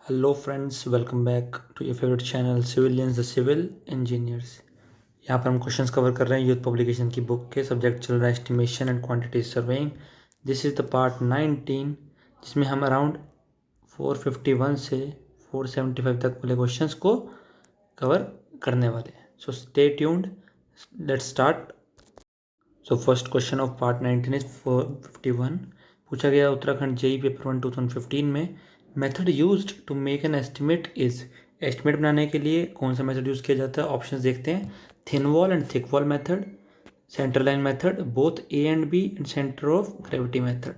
Hello friends, welcome back to your favourite channel civilians the civil engineers. यहाँ पर हम questions cover कर रहे हैं यूथ पब्लिकेशन की बुक के। सब्जेक्ट चल रहा है estimation and quantity surveying. This is the part 19, जिसमें हम अराउंड 451 से 475 तक वाले क्वेश्चंस को कवर करने वाले हैं। So stay tuned, let's start. So first question of part 19 is 451। पूछा गया उत्तराखंड जेई पेपर 1 2015 में method used to make an estimate is. Estimate बनाने के लिए कौन सा मेथड यूज़ किया जाता है? ऑप्शंस देखते हैं। Thin wall and thick wall method, centre line method, both A and B and centre of gravity method.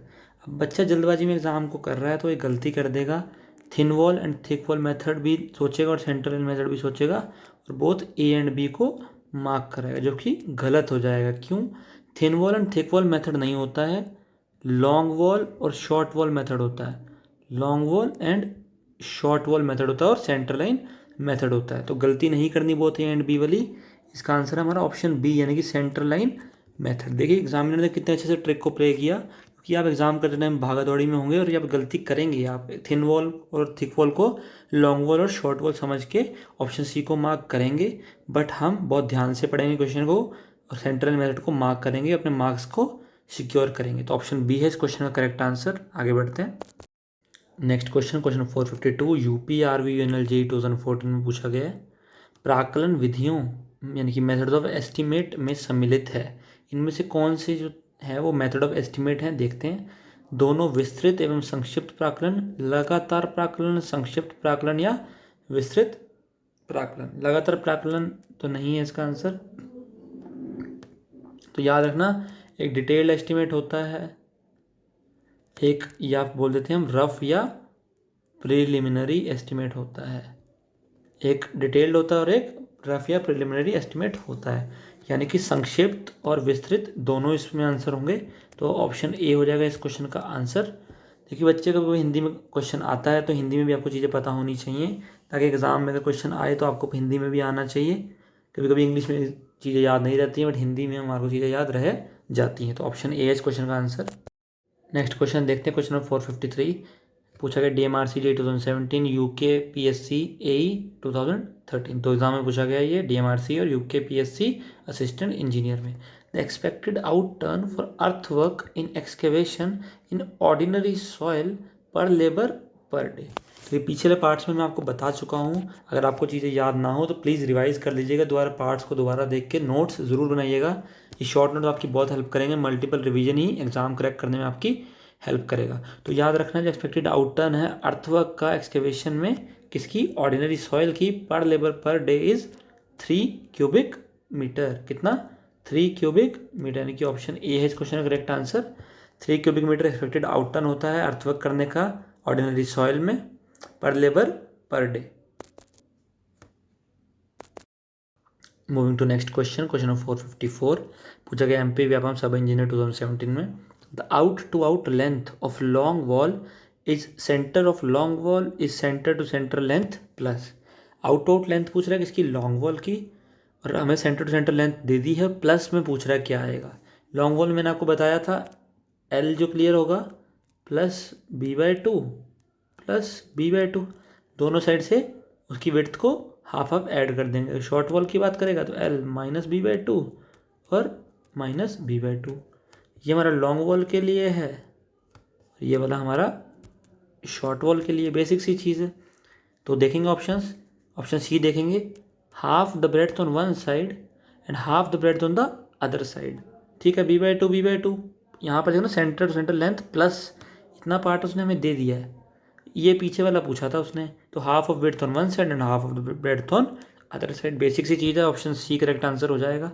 अब बच्चा जल्दबाजी में एग्जाम को कर रहा है तो ये गलती कर देगा। Thin wall and thick wall method भी सोचेगा और सेंटर लाइन मेथड भी सोचेगा और बोथ ए एंड बी को मार्क कराएगा, जो कि गलत हो जाएगा। क्यों? Thin wall and thick wall method नहीं होता है, लॉन्ग वॉल और शॉर्ट वॉल मेथड होता है। Long wall and short wall method होता है और सेंटर लाइन मेथड होता है। तो गलती नहीं करनी बोथ ए एंड बी वाली। इसका आंसर हमारा ऑप्शन बी, यानी कि सेंटर लाइन मेथड। देखिए एग्जामिनर ने कितने अच्छे से ट्रिक को प्ले किया, क्योंकि आप एग्जाम करते टाइम भागा दौड़ी में होंगे और आप गलती करेंगे। आप थिन वॉल और थिक वॉल को लॉन्ग वॉल और शॉर्ट वॉल समझ के ऑप्शन सी को मार्क करेंगे, बट हम बहुत ध्यान से पढ़ेंगे क्वेश्चन को और सेंट्रल मेथड को मार्क करेंगे, अपने मार्क्स को सिक्योर करेंगे। तो ऑप्शन बी है इस क्वेश्चन का करेक्ट आंसर। आगे बढ़ते हैं। Next question, question 452 UP RV UNL JE 2014 में पूछा गया है। प्राकलन विधियों यानी कि मेथड ऑफ एस्टिमेट में सम्मिलित है, इनमें से कौन से जो है वो मेथड ऑफ एस्टिमेट है? देखते हैं। दोनों विस्तृत एवं संक्षिप्त प्राकलन, लगातार प्राकलन, संक्षिप्त प्राकलन या विस्तृत प्राकलन। लगातार प्राकलन तो नहीं है इसका आंसर। तो याद रखना, एक डिटेल्ड एस्टिमेट होता है, एक या बोल देते हैं हम रफ या प्रिलिमिनरी एस्टिमेट होता है। एक डिटेल्ड होता है और एक रफ या प्रिलिमिनरी एस्टिमेट होता है, यानी कि संक्षिप्त और विस्तृत दोनों इसमें आंसर होंगे। तो ऑप्शन ए हो जाएगा इस क्वेश्चन का आंसर। देखिए बच्चे का कोई हिंदी में क्वेश्चन आता है तो हिंदी में भी आपको चीज़ें पता होनी चाहिए, ताकि एग्जाम में अगर क्वेश्चन आए तो आपको हिंदी में भी आना चाहिए। कभी कभी इंग्लिश में चीज़ें याद नहीं रहती हैं, बट हिंदी में हमारे को चीज़ें याद रह जाती हैं। तो ऑप्शन ए है इस क्वेश्चन का आंसर। नेक्स्ट क्वेश्चन देखते हैं, क्वेश्चन नंबर 453। पूछा गया DMRC जे 2017, UK PSC AE 2013। तो एग्जाम में पूछा गया ये DMRC और UK PSC असिस्टेंट इंजीनियर में। The expected out turn for earth work in excavation in ordinary soil पर लेबर पर डे। तो ये पिछले पार्ट्स में मैं आपको बता चुका हूँ। अगर आपको चीज़ें याद ना हो तो प्लीज़ रिवाइज कर लीजिएगा, दोबारा पार्ट्स को दोबारा देख के नोट्स ज़रूर बनाइएगा। ये शॉर्ट नोट आपकी बहुत हेल्प करेंगे, मल्टीपल रिवीजन ही एग्जाम क्रैक करने में आपकी हेल्प करेगा। तो याद रखना, जो एक्सपेक्टेड आउटटर्न है अर्थवर्क का एक्सकेवेशन में किसकी? ऑर्डिनरी सॉइल की, पर labour per day is 3 cubic metre. कितना? 3 क्यूबिक मीटर, यानी कि ऑप्शन ए है इस क्वेश्चन का correct answer. 3 cubic metre expected outturn होता है अर्थवर्क करने का ऑर्डिनरी सॉइल में, पर labour per day. Moving to next question, question number 454। पूछा गया MP व्यापम सब इंजीनियर 2017 में। The out to out length of long wall is centre of long wall is centre to centre length plus. Out to out length पूछ रहा है किसकी? Long wall की, और हमें सेंटर टू सेंटर लेंथ दे दी है, प्लस में पूछ रहा है क्या आएगा। लॉन्ग वॉल मैंने आपको बताया था L जो क्लियर होगा प्लस B/2 प्लस B/2, दोनों साइड से उसकी विड्थ को हाफ हाफ ऐड कर देंगे। शॉर्ट वॉल की बात करेगा तो L माइनस B/2 और माइनस B/2। ये हमारा लॉन्ग वॉल के लिए है, ये वाला हमारा शॉर्ट वॉल के लिए। बेसिक सी चीज़ है। तो देखेंगे ऑप्शंस। ऑप्शन सी देखेंगे, half the breadth on one side and half the breadth on the other side. ठीक है, B/2 यहाँ पर देखो ना, centre to centre length plus इतना पार्ट उसने हमें दे दिया है। ये पीछे वाला पूछा था उसने, तो half of breadth on one side and half of the breadth on other side. Basic सी चीज़ है, ऑप्शन सी करेक्ट आंसर हो जाएगा।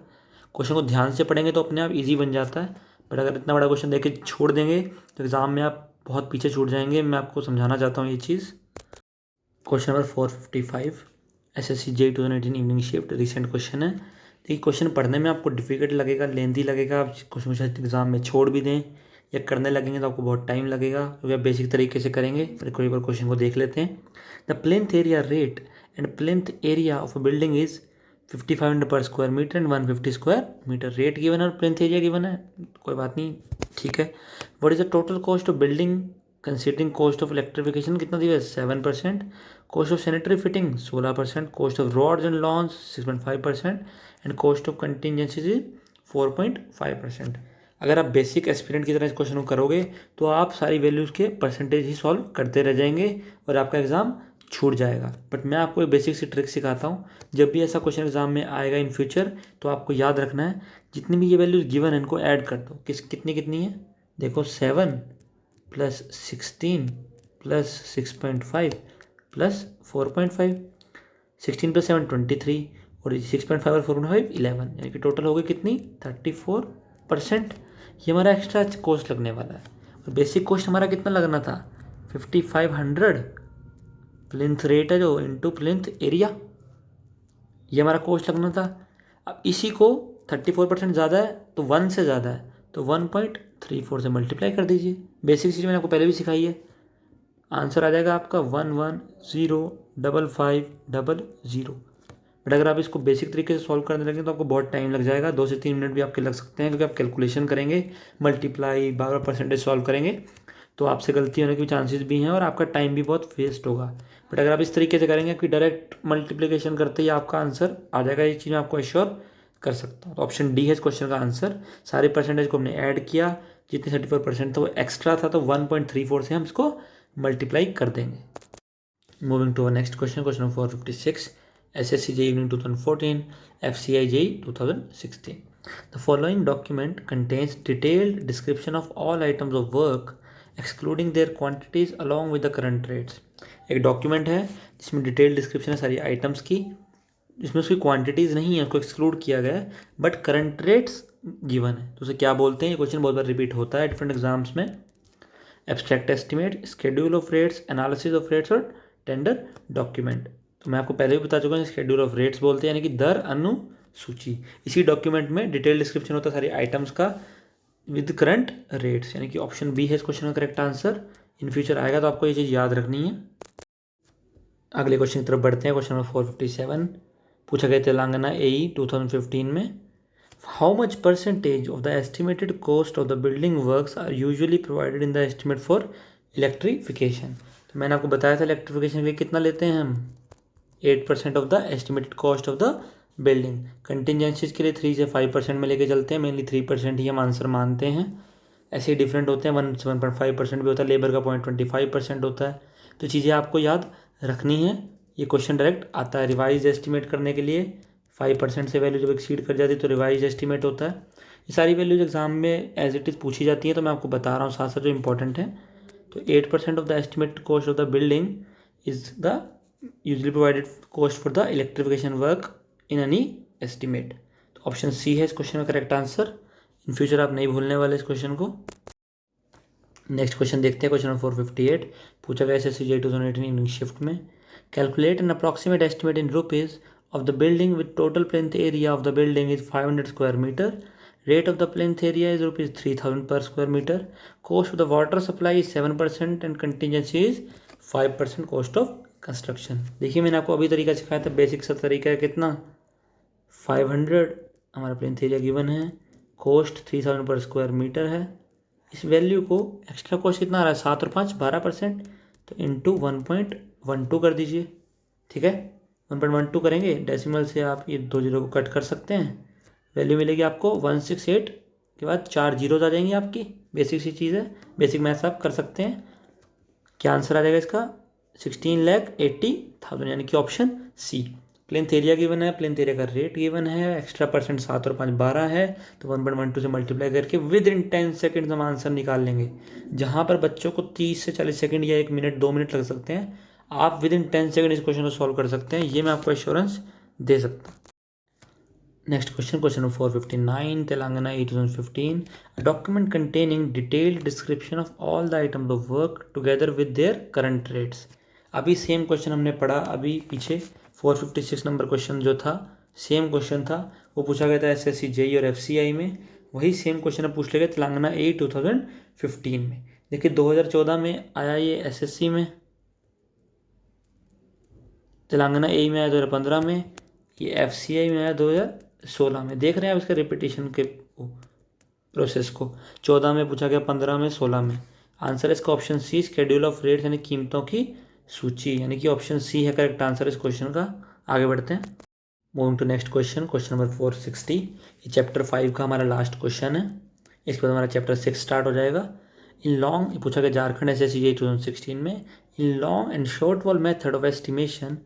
क्वेश्चन को ध्यान से पढ़ेंगे तो अपने आप इजी बन जाता है, बट अगर इतना बड़ा क्वेश्चन देख के छोड़ देंगे तो एग्ज़ाम में आप बहुत पीछे छूट जाएंगे। मैं आपको समझाना चाहता हूँ ये चीज़। Question number 455, SSC JEE 2018 evening shift, recent question है। देखिए क्वेश्चन पढ़ने में आपको डिफिकल्ट लगेगा, लेंथी लगेगा, आप क्वेश्चन शायद एग्जाम में छोड़ भी दें, या करने लगेंगे तो आपको बहुत टाइम लगेगा, क्योंकि आप बेसिक तरीके से करेंगे। पर एक बार क्वेश्चन को देख लेते हैं। The plinth area rate and plinth area of a building is 5500 per square metre and 150 square metre. Rate given है और प्लिंथ एरिया गिवन है, कोई बात नहीं, ठीक है। What is the total cost of building considering cost of electrification कितना दिया है 7%, cost of sanitary fitting 16%, cost of roads and lawns 6.5% and cost of contingencies 4.5%। अगर आप बेसिक एस्पिरेंट की तरह इस क्वेश्चन को करोगे तो आप सारी वैल्यूज़ के परसेंटेज ही सॉल्व करते रह जाएंगे और आपका एग्ज़ाम छूट जाएगा। बट मैं आपको एक बेसिक सी ट्रिक सिखाता हूँ, जब भी ऐसा क्वेश्चन एग्जाम में आएगा इन फ्यूचर तो आपको याद रखना है जितनी भी ये वैल्यूज़ गिवन है इनको ऐड कर दो। कितनी कितनी है देखो, 7 प्लस 16 प्लस 6.5 प्लस 4.5, 16 प्लस 7 23 और 6.5 और 4.5 11, यानी कि टोटल हो गई कितनी 34%। ये हमारा एक्स्ट्रा कॉस्ट लगने वाला है। और बेसिक कॉस्ट हमारा कितना लगना था 5500 प्लिंथ रेट है जो इंटू प्लिंथ एरिया, ये हमारा कॉस्ट लगना था। अब इसी को 34% ज़्यादा है तो 1 से ज़्यादा है तो 1.34 से मल्टीप्लाई कर दीजिए। बेसिक चीज़ मैंने आपको पहले भी सिखाई है। आंसर आ जाएगा आपका 110550। बट अगर आप इसको बेसिक तरीके से सॉल्व करने लगे तो आपको बहुत टाइम लग जाएगा, 2 से 3 मिनट भी आपके लग सकते हैं, क्योंकि आप कैलकुलेशन करेंगे, मल्टीप्लाई बार बार परसेंटेज सॉल्व करेंगे तो आपसे गलती होने के चांसेस भी हैं और आपका टाइम भी बहुत वेस्ट होगा। बट अगर आप इस तरीके से करेंगे कि डायरेक्ट मल्टीप्लिकेशन करते ही आपका आंसर आ जाएगा, ये चीज़ मैं आपको एश्योर कर सकता हूँ। तो ऑप्शन डी है इस क्वेश्चन का आंसर। सारे परसेंटेज को हमने ऐड किया, जितने 34% था वो एक्स्ट्रा था तो 1.34 से हम इसको मल्टीप्लाई कर देंगे। Moving to next question, question 456, SSC JEE Evening 2014, FCI JEE 2016. The following document contains detailed description of all items of work excluding their quantities along with the current rates. एक document है जिसमें detail description है सारी items की, जिसमें उसकी quantities नहीं है, उसको एक्सक्लूड किया गया है, बट करंट रेट्स गिवन है। तो उसे क्या बोलते हैं, ये क्वेश्चन बहुत बार रिपीट होता है डिफरेंट एग्जाम्स में। Abstract estimate, schedule of rates, analysis of rates और टेंडर डॉक्यूमेंट। तो मैं आपको पहले भी बता चुका हूँ, शेड्यूल ऑफ रेट्स बोलते हैं यानी कि दर अनुसूची। इसी डॉक्यूमेंट में डिटेल डिस्क्रिप्शन होता है सारी आइटम्स का विद करंट रेट्स, यानी कि ऑप्शन बी है इस क्वेश्चन का करेक्ट आंसर। इन फ्यूचर आएगा तो आपको ये चीज़ याद रखनी है। अगले क्वेश्चन की तरफ बढ़ते हैं। क्वेश्चन नंबर 457 पूछा गया तेलंगाना AE 2015 में, how much percentage of the estimated cost of the building works are usually provided in the estimate for electrification. तो मैंने आपको बताया था इलेक्ट्रिफिकेशन के कितना लेते हैं हम, 8% of the estimated cost of the building. Contingencies के लिए 3 से 5% में लेके चलते हैं, मेनली 3% ही हम आंसर मानते हैं। ऐसे ही डिफरेंट होते हैं, 1.5% भी होता है, लेबर का 0.25% होता है। तो चीज़ें आपको याद रखनी है। ये क्वेश्चन डायरेक्ट आता है रिवाइज एस्टिमेट करने के लिए। 5% से वैल्यू जब एक्सीड कर जाती है तो रिवाइज एस्टिमेट होता है। ये सारी वैल्यूज एग्जाम में एज इट इज़ पूछी जाती है, तो मैं आपको बता रहा हूँ साथ साथ जो इंपॉर्टेंट है। तो 8% of the estimate cost of the building is the usually provided cost for the electrification work in any estimate. तो ऑप्शन सी है इस क्वेश्चन का करेक्ट आंसर। इन फ्यूचर आप नहीं भूलने वाले इस क्वेश्चन को। नेक्स्ट क्वेश्चन देखते हैं। क्वेश्चन नंबर 458 पूछा गया SSC JEE 2018 इवनिंग शिफ्ट में, calculate an approximate estimate in rupees of the building with total plinth area of the building is 500 square metre, rate of the plinth area is ₹3000 per square metre, cost of the water supply is 7% and contingency is 5% cost of construction. देखिए मैंने आपको अभी तरीका सिखाया था, basic सा तरीका है, कितना 500 हमारा प्लिंथ एरिया गिवन है, कॉस्ट 3000 पर स्क्वायर मीटर है, इस वैल्यू को एक्स्ट्रा कॉस्ट कितना आ रहा है 7 और 5 12%, तो इंटू 1.12 कर दीजिए। ठीक है, 1.12 करेंगे, डेसिमल से आप ये 2 जीरो को कट कर सकते हैं, वैल्यू मिलेगी आपको 168 के बाद 4 जीरोज आ जाएंगी आपकी। बेसिक सी चीज़ है, बेसिक मैथ्स आप कर सकते हैं। क्या आंसर आ जाएगा इसका 16,80,000, यानी कि ऑप्शन सी। प्लेन्थ एरिया गिवन है, प्लेन्थ एरिया का रेट गिवन है, एक्स्ट्रा परसेंट 7 और 5 12 है, तो 1.12 से मल्टीप्लाई करके विद इन 10 सेकेंड हम आंसर निकाल लेंगे। जहाँ पर बच्चों को 30 से 40 सेकेंड या 1 मिनट 2 मिनट लग सकते हैं, आप विद इन 10 सेकेंड इस क्वेश्चन को सॉल्व कर सकते हैं, ये मैं आपको एश्योरेंस दे सकता हूँ। Next question, question number 459 Telangana AE 2015, a document containing detailed description of all the items of work together with their current rates. अभी सेम क्वेश्चन हमने पढ़ा अभी पीछे, 456 नंबर क्वेश्चन जो था सेम क्वेश्चन था, वो पूछा गया था SSC JEE और FCI में। वही सेम क्वेश्चन अब पूछ लेगा तेलंगाना AE 2015 में। देखिए 2014 में आया ये SSC में, तेलंगाना AE में आया 2015 में, ये FCI में आया 2016 में। देख रहे हैं आप इसका रिपीटेशन के प्रोसेस को, 14 में पूछा गया, 15 में, 16 में। आंसर इसका option C, schedule of rates यानी कीमतों की सूची, यानी कि ऑप्शन सी है करेक्ट आंसर इस क्वेश्चन का। आगे बढ़ते हैं, moving to next question, question number 460। ये चैप्टर 5 का हमारा लास्ट क्वेश्चन है, इसके बाद हमारा चैप्टर 6 स्टार्ट हो जाएगा। इन लॉन्ग, पूछा गया झारखंड SSCGL 2016 में, in long and short wall method of estimation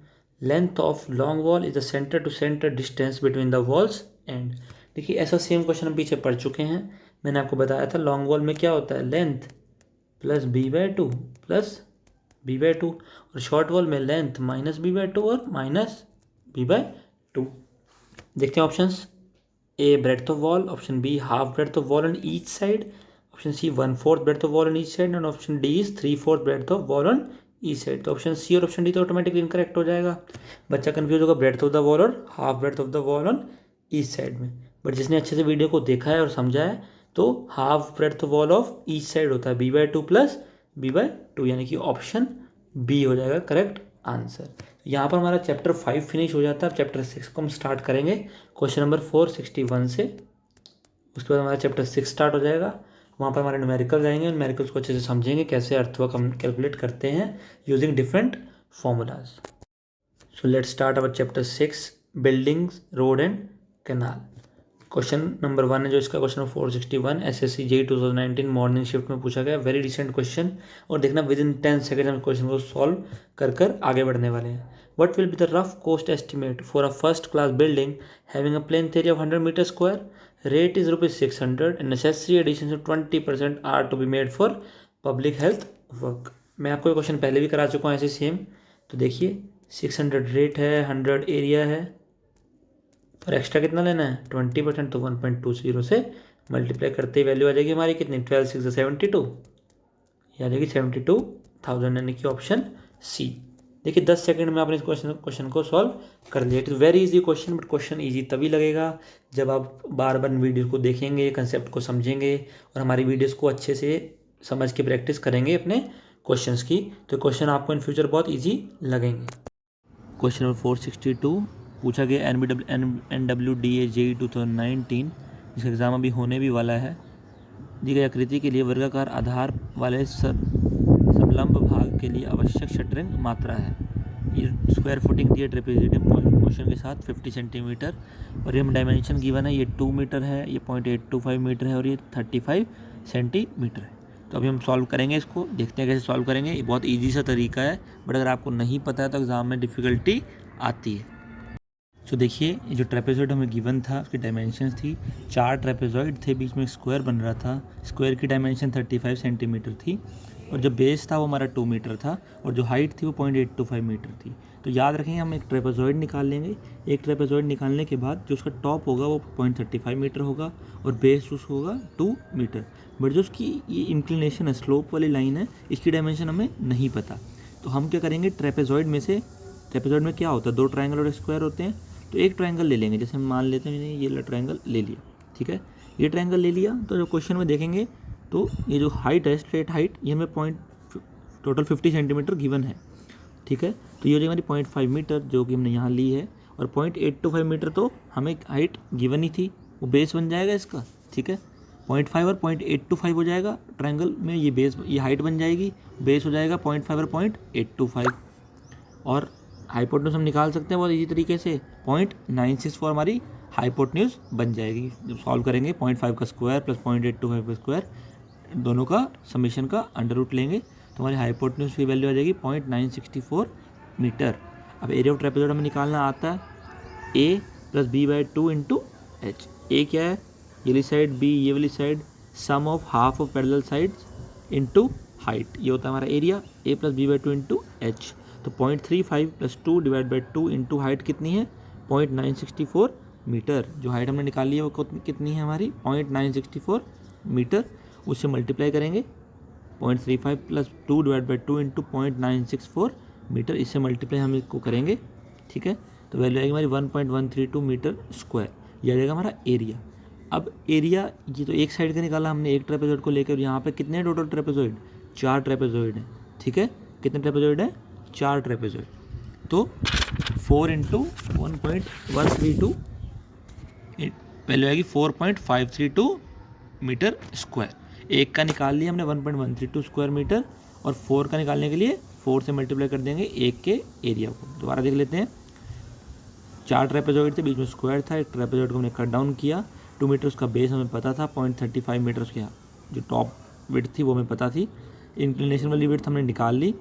length of long wall is the centre to centre distance between the walls and. देखिए ऐसा सेम क्वेश्चन हम पीछे पढ़ चुके हैं, मैंने आपको बताया था लॉन्ग वॉल में क्या होता है, length plus b/2 plus b/2, और शॉर्ट वॉल में लेंथ माइनस b/2 और माइनस b/2। देखते हैं options, A breadth of wall, option B half breadth of wall on each side, option C 1/4 breadth of wall on each side, and option D is 3/4 breadth of wall on each side. तो option C और option D तो automatically incorrect हो जाएगा, बच्चा confuse होगा breadth of the wall और half breadth of the wall on each side में। But जिसने अच्छे से वीडियो को देखा है और समझा है तो half breadth of wall of each side होता है b/2 प्लस b/2, यानी कि ऑप्शन बी हो जाएगा करेक्ट आंसर। यहाँ पर हमारा चैप्टर 5 फिनिश हो जाता है। अब चैप्टर 6 को हम स्टार्ट करेंगे क्वेश्चन नंबर 461 से, उसके बाद हमारा चैप्टर 6 स्टार्ट हो जाएगा। वहाँ पर हमारे न्यूमेरिकल्स आएंगे, न्यूमेरिकल्स को अच्छे से समझेंगे कैसे अर्थवर्क हम कैलकुलेट करते हैं using different formulas. So let's start our chapter 6, buildings road and canal. Question number 1 है जो इसका क्वेश्चन 461 SSCGL 2019 मॉर्निंग शिफ्ट में पूछा गया, वेरी रिसेंट क्वेश्चन, और देखना विद इन 10 सेकेंड हम क्वेश्चन को सॉल्व कर आगे बढ़ने वाले हैं। What will be the rough cost estimate for a first class building having a plain area of 100 metre square, rate is ₹600 and necessary addition of 20% are to be made for public health work. मैं आपको ये question पहले भी करा चुका हूँ ऐसे same, तो देखिए 600 रेट है, 100 एरिया है, और एक्स्ट्रा कितना लेना है 20%, तो 1.20 से मल्टीप्लाई करते ही वैल्यू आ जाएगी हमारी कितनी, 12 6 72, ये आ जाएगी 72,000, यानी कि ऑप्शन सी। देखिए 10 सेकंड में आपने इस क्वेश्चन को सॉल्व कर लिया। It is very easy question, but question easy तभी लगेगा जब आप बार बार वीडियो को देखेंगे, कंसेप्ट को समझेंगे और हमारी वीडियोस को अच्छे से समझ के प्रैक्टिस करेंगे अपने क्वेश्चंस की, तो क्वेश्चन आपको इन फ्यूचर बहुत ईजी लगेंगे। क्वेश्चन नंबर 462 पूछा गया NWDA JEE 2019, जिसका एग्ज़ाम अभी होने भी वाला है। दी गई आकृति के लिए वर्गाकार आधार वाले समलंब भाग के लिए आवश्यक शटरिंग मात्रा है। ये स्क्वायर फुटिंग दी है ट्रेपेजियम पोर्शन के साथ 50 सेंटीमीटर, और ये डायमेंशन गिवन है, ये 2 मीटर है, ये 0.825 मीटर है, और ये 35 सेंटीमीटर है। तो अभी हम सॉल्व करेंगे इसको, देखते हैं कैसे सॉल्व करेंगे। ये बहुत ईजी सा तरीका है, बट अगर आपको नहीं पता है तो एग्ज़ाम में डिफ़िकल्टी आती है। तो देखिए ये जो ट्रेपेजॉइड हमें गिवन था उसकी डायमेंशंस थी, 4 ट्रेपेजॉइड थे, बीच में एक स्क्वायर बन रहा था, स्क्वायर की डायमेंशन 35 सेंटीमीटर थी, और जो बेस था वो हमारा 2 मीटर था, और जो हाइट थी वो 0.825 मीटर थी। तो याद रखेंगे हम एक ट्रेपेजॉइड निकाल लेंगे, एक ट्रेपेजॉइड निकालने के बाद जो उसका टॉप होगा वो 0.35 मीटर होगा और बेस उसका होगा 2 मीटर। बट जो उसकी ये इंक्लिनेशन है, स्लोप वाली लाइन है, इसकी डायमेंशन हमें नहीं पता। तो हम क्या करेंगे, ट्रेपेजॉइड में से, ट्रेपेजॉइड में क्या होता है, 2 ट्रायंगल और स्क्वायर होते हैं, तो एक ट्रायंगल ले लेंगे। जैसे हम मान लेते हैं ये ट्रायंगल ले लिया, ठीक है, ये ट्रायंगल ले लिया, तो जो क्वेश्चन में देखेंगे तो ये जो हाइट है, स्ट्रेट हाइट, ये हमें टोटल 50 सेंटीमीटर गिवन है, ठीक है। तो ये हो जाएगी हमारी 0.5 मीटर जो कि हमने यहाँ ली है, और 0.825 मीटर तो हमें हाइट गिवन ही थी, वो बेस बन जाएगा इसका, ठीक है। 0.5 और 0.825 हो जाएगा ट्रायंगल में, ये बेस, ये हाइट बन जाएगी, बेस हो जाएगा 0.5 और 0.825, और हाइपोटेन्यूज हम निकाल सकते हैं बहुत इजी तरीके से, 0.964 हमारी हाइपोटेन्यूज बन जाएगी। जब सॉल्व करेंगे 0.5 का स्क्वायर प्लस 0.825 का स्क्वायर, दोनों का समीशन का अंडर रूट लेंगे तो हमारी हाइपोटेन्यूज की वैल्यू आ जाएगी 0.964 मीटर। अब एरिया ऑफ ट्रेपेजॉइड हमें निकालना आता है, a plus b/2 into H. A क्या है, ये वाली साइड, b ये वाली side, sum of half of parallel sides into height, ये होता है हमारा area, a plus b/2 into H. तो 0.35 plus 2 divide by 2 into height कितनी है, 0.964 मीटर। जो हाइट हमने निकाली है वो कितनी है हमारी, 0.964 मीटर। उससे मल्टीप्लाई करेंगे 0.35 plus 2 divide by 2 into 0.964 metre, इससे मल्टीप्लाई हम इसको करेंगे, ठीक है। तो वैल्यू आएगी हमारी 1.132 मीटर स्क्वायर, यह आ जाएगा हमारा एरिया। अब एरिया ये तो एक साइड का निकाला हमने एक ट्रेपेजॉइड को लेकर, यहाँ पे कितने टोटल ट्रेपेजॉइड, 4 ट्रेपेजॉइड हैं, ठीक है। कितने ट्रेपेजॉइड हैं, 4 ट्रेपेजॉइड। तो 4 इंटू 1.132 वैल्यू आएगी 4.532 मीटर स्क्वायर। 1 का निकाल लिया हमने 1.132 स्क्वायर मीटर, और 4 का निकालने के लिए 4 से मल्टीप्लाई कर देंगे 1 के एरिया को। दोबारा देख लेते हैं। 4 ट्रेपेजॉइड थे, बीच में स्क्वायर था, एक ट्रेपेजॉइड को हमने कट डाउन किया। 2 मीटर उसका बेस हमें पता था, 0.35 मीटर उसके जो टॉप विड्थ थी वो हमें पता थी। इंक्लिनेशन वाली विड्थ हमने निकाल ली।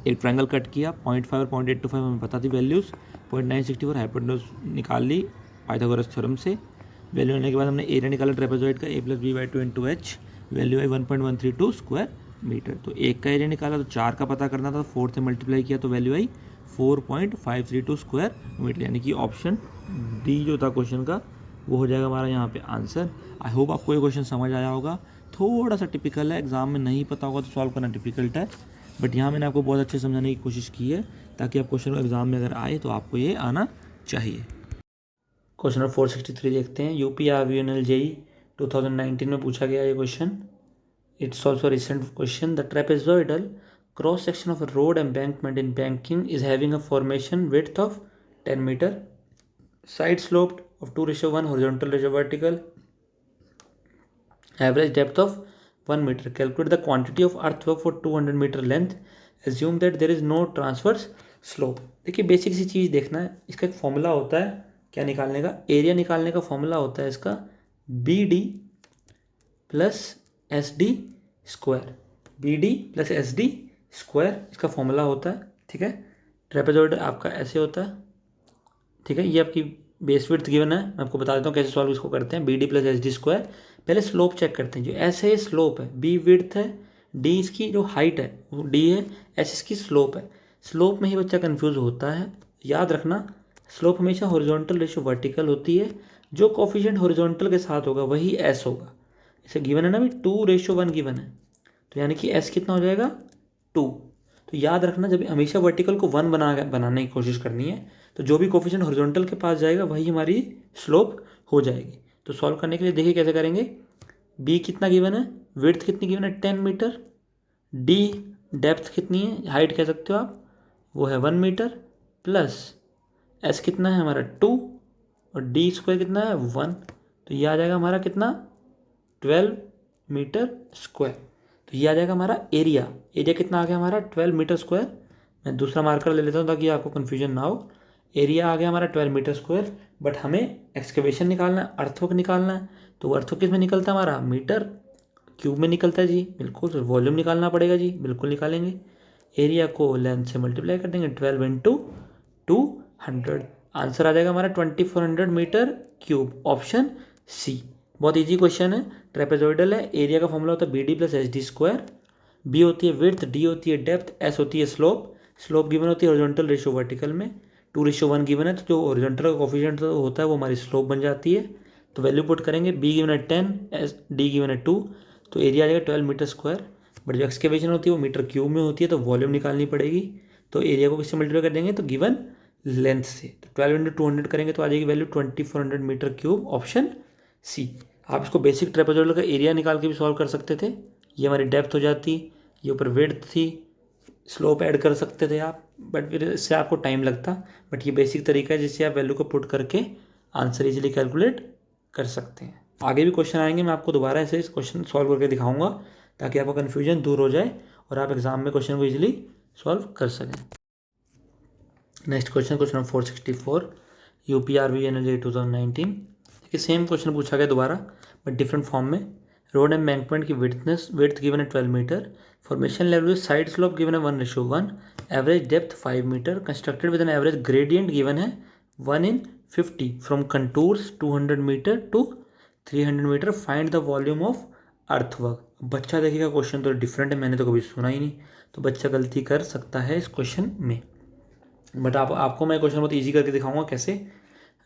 एक ट्रायंगल कट किया, 0.5 और 0.825 हमें पता थी वैल्यूज़। 0.964 हाइपोटेन्यूज निकाल ली पाइथागोरस थ्योरम से। वैल्यू लेने के बाद हमने एरिया निकाला ट्रेपेजॉइड का, a+b/2 × h, वैल्यू आई 1.132 स्क्वायर मीटर। तो 1 का एरिया निकाला, तो 4 का पता करना था, 4 से मल्टीप्लाई किया तो वैल्यू आई 4.532 स्क्वायर मीटर, यानी कि ऑप्शन डी जो था क्वेश्चन का वो हो जाएगा हमारा यहाँ पे आंसर। आई होप आपको ये क्वेश्चन समझ आया होगा। थोड़ा सा टिपिकल है, एग्जाम में नहीं पता होगा तो सॉल्व करना डिफिकल्ट है, बट यहाँ मैंने आपको बहुत अच्छे समझाने की कोशिश की है ताकि आप क्वेश्चन एग्जाम में अगर आए तो आपको ये आना चाहिए। क्वेश्चन नंबर 463 देखते हैं। UPRVNL JEE 2019 में पूछा गया ये question. It's also recent question. The trapezoidal cross section of road embankment in banking is having a formation width of 10 metre, side sloped of 2:1, horizontal ratio vertical, average depth of 1 meter. Calculate the quantity of earthwork for 200 meter length. Assume that there is no transverse slope. देखिए basic सी चीज़ देखना है, इसका एक formula होता है क्या निकालने का, एरिया निकालने का फॉर्मूला होता है इसका BD plus SD square, BD plus SD square इसका फॉर्मूला होता है। ठीक है, ट्रेपेजॉइड आपका ऐसे होता है। ठीक है, ये आपकी बेस विड्थ गिवन है, मैं आपको बता देता हूँ कैसे सॉल्व इसको करते हैं। BD प्लस SD स्क्वायर, पहले स्लोप चेक करते हैं। जो ऐसे स्लोप है, B विड्थ है, D इसकी जो हाइट है वो D है, S इसकी स्लोप है। स्लोप में ही बच्चा कंफ्यूज होता है, याद रखना स्लोप हमेशा हॉरिजॉन्टल रेशियो वर्टिकल होती है, जो कोफिशिएंट हॉरिजॉन्टल के साथ होगा वही S होगा। इसे गिवन है ना भी 2:1 गिवन है, तो यानी कि S कितना हो जाएगा 2। तो याद रखना जब हमेशा वर्टिकल को 1 बनाने की कोशिश करनी है तो जो भी कोफिशिएंट हॉरिजॉन्टल के पास जाएगा वही हमारी स्लोप हो जाएगी। तो सॉल्व करने के लिए देखिए कैसे करेंगे। B कितना गिवन है, विड्थ कितनी गिवन है 10 मीटर, D डेप्थ कितनी है, हाइट कह सकते हो आप, वो है 1 मीटर, प्लस S कितना है हमारा 2 और D स्क्वायर कितना है 1। तो ये आ जाएगा हमारा कितना 12 मीटर स्क्वायर। तो ये आ जाएगा हमारा एरिया। एरिया कितना आ गया हमारा 12 मीटर स्क्वायर। मैं दूसरा मार्कर ले लेता हूँ ताकि आपको कन्फ्यूजन ना हो। एरिया आ गया हमारा 12 मीटर स्क्वायर, बट हमें एक्सकेवेशन निकालना है, अर्थवर्क निकालना है। तो अर्थवर्क किस में निकलता है हमारा, मीटर क्यूब में निकलता है जी, बिल्कुल। तो वॉल्यूम निकालना पड़ेगा जी, बिल्कुल निकालेंगे। एरिया को लेंथ से मल्टीप्लाई कर देंगे, 12 × 200। आंसर आ जाएगा हमारा 2400 मीटर क्यूब, ऑप्शन सी। बहुत इजी क्वेश्चन है, ट्रेपेजॉइडल है, एरिया का फॉर्मूला होता है BD plus SD square. B होती है विड्थ, D होती है डेप्थ, S होती है स्लोप। स्लोप गिवन होती है हॉरिजॉन्टल रेशियो वर्टिकल में, 2:1 गिवन है, तो जो हॉरिजॉन्टल का कोफिशिएंट होता है वो हमारी स्लोप बन जाती है। तो वैल्यू पुट करेंगे, B गिवन है 10, D गिवन है 2, तो एरिया आ जाएगा 12 मीटर स्क्वायर। बट जो एक्सकेवेशन होती है वो मीटर क्यूब में होती है, तो वॉल्यूम निकालनी पड़ेगी। तो एरिया को किससे मल्टीप्लाई कर देंगे, तो गिवन लेंथ से। तो 12 × 200 करेंगे तो आ जाएगी value 2400 metre cube, option C. आप इसको बेसिक ट्रेपेजॉइडल का एरिया निकाल के भी सॉल्व कर सकते थे। ये हमारी डेप्थ हो जाती, ये ऊपर विड्थ थी, स्लोप ऐड कर सकते थे आप, बट फिर इससे आपको टाइम लगता। बट ये बेसिक तरीका है जिससे आप वैल्यू को पुट करके आंसर इजीली कैलकुलेट कर सकते हैं। आगे भी क्वेश्चन आएंगे, मैं आपको दोबारा ऐसे इस क्वेश्चन सॉल्व करके दिखाऊंगा ताकि आपका कन्फ्यूजन दूर हो जाए और आप एग्जाम में क्वेश्चन को ईजिली सॉल्व कर सकें। Next question, question number 464, UPRVNL 2019। देखिए सेम क्वेश्चन पूछा गया दोबारा बट डिफरेंट फॉर्म में। रोड एम्बैंकमेंट की विड्थ गिवन है 12 metre, formation level side slope given है 1:1, average depth 5 metre, constructed with an average gradient given है 1/50 from contours 200 metre to 300 metre, find the volume of earthwork. बच्चा देखेगा question तो different है, मैंने तो कभी सुना ही नहीं, तो बच्चा गलती कर सकता है इस क्वेश्चन में। बट आपको मैं क्वेश्चन बहुत ईजी करके दिखाऊंगा कैसे।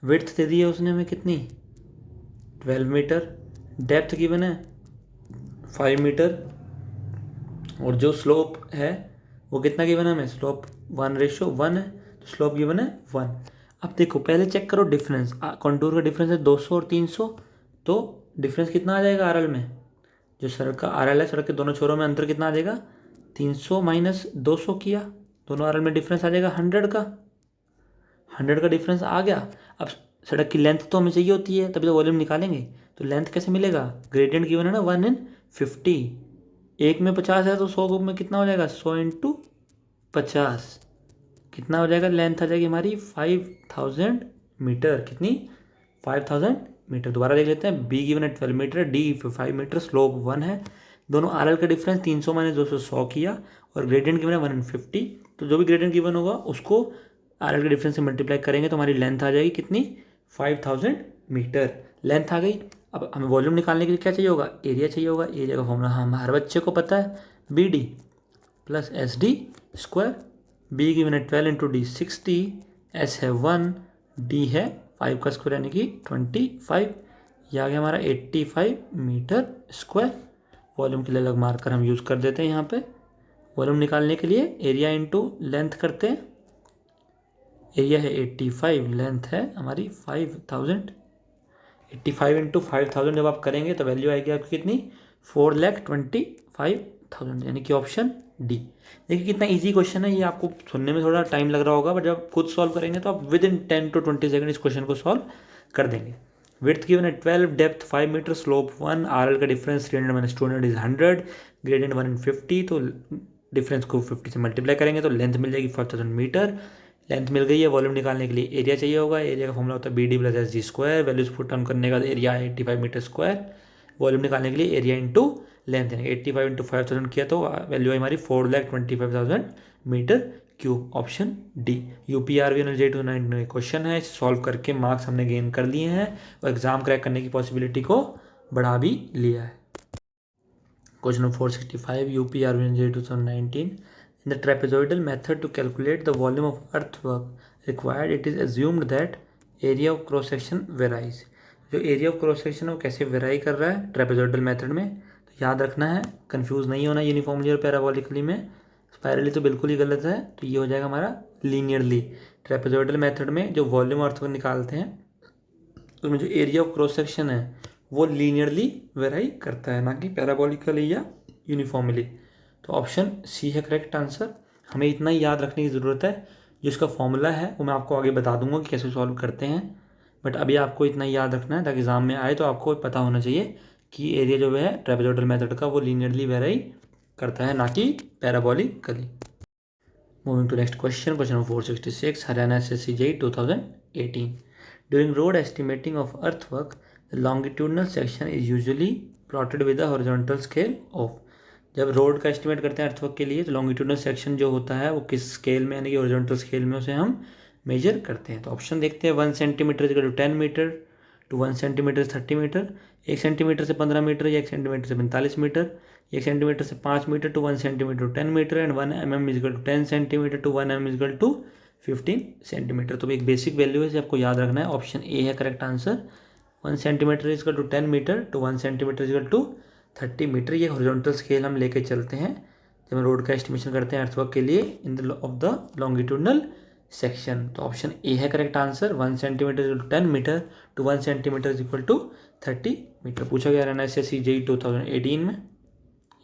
विड्थ दे दी है उसने हमें कितनी 12 मीटर, डेप्थ गिवन है 5 मीटर, और जो स्लोप है वो कितना गिवन है हमें, स्लोप 1:1 है, तो स्लोप गिवन है 1। अब देखो पहले चेक करो डिफरेंस, कंटूर का डिफरेंस है 200 और 300, तो डिफरेंस कितना आ जाएगा RL में, जो सड़क का RL है, सड़क के दोनों छोरों में अंतर कितना आ जाएगा 300 - 200 किया, दोनों RL में डिफरेंस आ जाएगा 100 का। 100 का डिफरेंस आ गया। अब सड़क की लेंथ तो हमें चाहिए होती है, तभी तो वॉल्यूम निकालेंगे। तो लेंथ कैसे मिलेगा, ग्रेडियंट गिवन है ना 1/50, 50, एक में 50 है तो 100 में कितना हो जाएगा, 100 इंटू 50 कितना हो जाएगा, लेंथ आ जाएगी हमारी 5000 मीटर। कितनी, 5000 मीटर। दोबारा देख लेते हैं, बी गिवन है 12 मीटर, डी 5 मीटर, स्लोप 1 है। दोनों आर एल का डिफरेंस 300 माइनस 200 100 किया, और ग्रेडियंट गिवन है 150। तो जो भी ग्रेडियंट गिवन होगा उसको आर एल के डिफरेंस से मल्टीप्लाई करेंगे तो हमारी लेंथ आ जाएगी कितनी, 5000 मीटर लेंथ आ गई। अब हमें वॉल्यूम निकालने के लिए क्या चाहिए होगा, एरिया चाहिए होगा। एरिया का फॉर्मूला हम हर बच्चे को पता है, B D plus S D square. B given है 12 इंटू डी 60, एस है 1, डी है 5 का स्क्वायर यानी कि 25। यह आ गया हमारा 85 मीटर स्क्वायर। वॉल्यूम के लिए अलग मार्कर हम यूज़ कर देते हैं यहाँ पे। वॉल्यूम निकालने के लिए एरिया इंटू लेंथ करते हैं। एरिया है 85, लेंथ है हमारी 5000। 85 इंटू 5000 जब आप करेंगे तो वैल्यू आएगी आपकी कितनी, 4,25,000 यानी कि ऑप्शन डी। देखिए कितना इजी क्वेश्चन है ये, आपको सुनने में थोड़ा टाइम लग रहा होगा बट जब खुद सॉल्व करेंगे तो आप विद इन 10 to 20 सेकंड इस क्वेश्चन को सॉल्व कर देंगे। विड्थ गिवन है 12, depth 5 metre, slope 1, R L का डिफरेंस 300 माइनस 200 इज 100, ग्रेडियंट 150। तो डिफरेंस को 50 से मल्टीप्लाई करेंगे तो लेंथ मिल जाएगी 5000 मीटर। लेंथ मिल गई है। वॉल्यूम निकालने के लिए एरिया चाहिए होगा। एरिया का फॉर्मूला होता है B D plus S G square. Values put down करने का एरिया है 85 मीटर स्क्वायर। वॉल्यूम निकालने के लिए एरिया इंटू लेंथ यानी 85 इंटू 5000 किया तो वैल्यू है हमारी 4,25,000 metre cube. Option D. UPRV energy 299 question है, इसे सॉल्व करके मार्क्स हमने गेन कर लिए हैं और एग्जाम क्रैक करने की पॉसिबिलिटी को बढ़ा भी लिया है। Question number 465, UPRV energy 2019। In the trapezoidal method to calculate the volume of earthwork required, it is assumed that area of cross section varies। जो एरिया ऑफ क्रॉस सेक्शन है वो कैसे वेराई कर रहा है ट्रेपेजोइडल मेथड में, तो याद रखना है, कंफ्यूज नहीं होना यूनिफॉर्मली और पैराबोलिकली में। स्पायरली तो बिल्कुल ही गलत है, तो ये हो जाएगा हमारा लीनियरली। ट्रेपेजोइडल मेथड में जो वॉल्यूम अर्थवर्क निकालते हैं उसमें जो एरिया ऑफ क्रॉस सेक्शन है वो लीनियरली वेराई करता है, ना कि पैराबोलिकली या यूनिफॉर्मली। तो ऑप्शन सी है करेक्ट आंसर। हमें इतना ही याद रखने की ज़रूरत है, जो इसका फॉर्मूला है वो मैं आपको आगे बता दूंगा कि कैसे सॉल्व करते हैं, बट अभी आपको इतना ही याद रखना है ताकि एग्जाम में आए तो आपको पता होना चाहिए कि एरिया जो है ट्रेपेजोइडल मेथड का वो लीनियरली वेराई करता है, ना कि parabolically. Moving to next question, question number 466, Haryana SSC JEE 2018। During road estimating of earthwork the longitudinal section is usually plotted with the horizontal scale of. जब रोड का एस्टिमेट करते हैं अर्थवर्क के लिए तो लॉन्गिट्यूडनल सेक्शन जो होता है वो किस स्केल में यानी कि हॉरिजॉन्टल स्केल में उसे हम मेजर करते हैं। तो ऑप्शन देखते हैं, 1 centimetre equal to 10 metre, to 1 centimetre 30 metre, 1 centimetre से 15 मीटर या 1 सेंटीमीटर से 45 मीटर, 1 सेंटीमीटर से 5 metre to 1 centimetre to 10 metre, and 1 mm equal to 10 centimetre to 1 mm equal to 15 centimetre. तो एक बेसिक वैल्यू है इसे आपको याद रखना है। ऑप्शन ए है correct answer. 1 centimetre equal to 10 metre to 1 centimetre equal to 30 metre. ये हॉरिजॉन्टल स्केल हम लेके चलते हैं जब हम रोड का एस्टिमेशन करते हैं अर्थवर्क के लिए in the of the longitudinal section. तो ऑप्शन ए है correct answer. 1 centimetre equal to 10 metre to 1 centimetre equal to 30 metre. पूछा गया रहना SSC JEE 2018 में,